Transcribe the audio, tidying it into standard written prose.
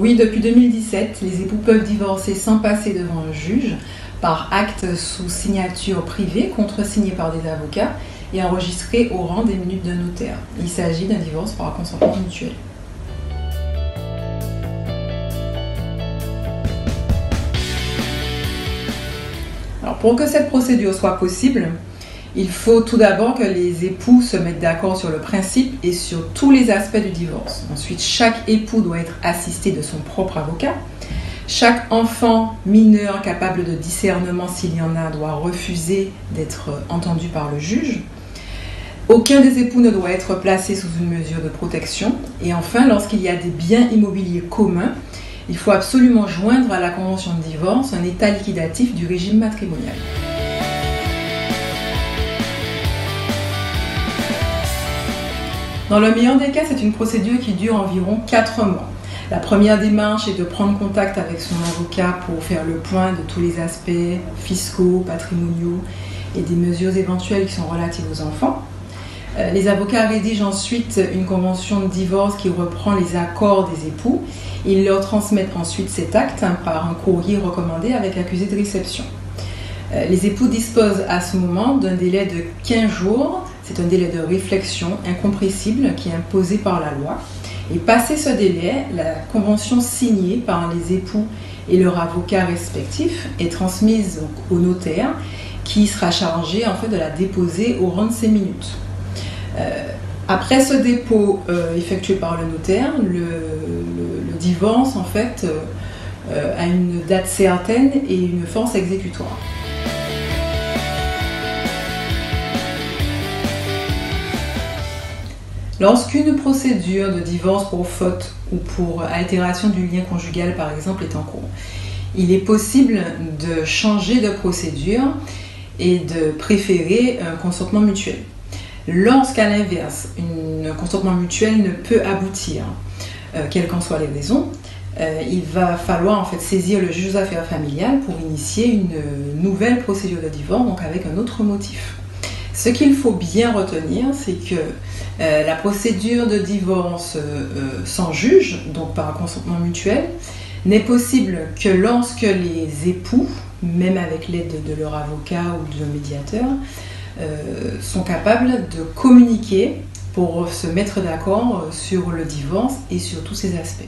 Oui, depuis 2017, les époux peuvent divorcer sans passer devant un juge par acte sous signature privée, contresigné par des avocats et enregistré au rang des minutes d'un notaire. Il s'agit d'un divorce par consentement mutuel. Alors, pour que cette procédure soit possible, il faut tout d'abord que les époux se mettent d'accord sur le principe et sur tous les aspects du divorce. Ensuite, chaque époux doit être assisté de son propre avocat. Chaque enfant mineur capable de discernement, s'il y en a, doit refuser d'être entendu par le juge. Aucun des époux ne doit être placé sous une mesure de protection. Et enfin, lorsqu'il y a des biens immobiliers communs, il faut absolument joindre à la convention de divorce un état liquidatif du régime matrimonial. Dans le meilleur des cas, c'est une procédure qui dure environ 4 mois. La première démarche est de prendre contact avec son avocat pour faire le point de tous les aspects fiscaux, patrimoniaux et des mesures éventuelles qui sont relatives aux enfants. Les avocats rédigent ensuite une convention de divorce qui reprend les accords des époux. Ils leur transmettent ensuite cet acte par un courrier recommandé avec accusé de réception. Les époux disposent à ce moment d'un délai de 15 jours. C'est un délai de réflexion incompressible qui est imposé par la loi. Et passé ce délai, la convention signée par les époux et leurs avocats respectifs est transmise donc au notaire qui sera chargé en fait de la déposer au rang de ses minutes. Après ce dépôt effectué par le notaire, le divorce en fait a une date certaine et une force exécutoire. Lorsqu'une procédure de divorce pour faute ou pour altération du lien conjugal, par exemple, est en cours, il est possible de changer de procédure et de préférer un consentement mutuel. Lorsqu'à l'inverse, un consentement mutuel ne peut aboutir, quelles qu'en soient les raisons, il va falloir en fait saisir le juge aux affaires familiales pour initier une nouvelle procédure de divorce, donc avec un autre motif. Ce qu'il faut bien retenir, c'est que la procédure de divorce sans juge, donc par consentement mutuel, n'est possible que lorsque les époux, même avec l'aide de leur avocat ou d'un médiateur, sont capables de communiquer pour se mettre d'accord sur le divorce et sur tous ses aspects.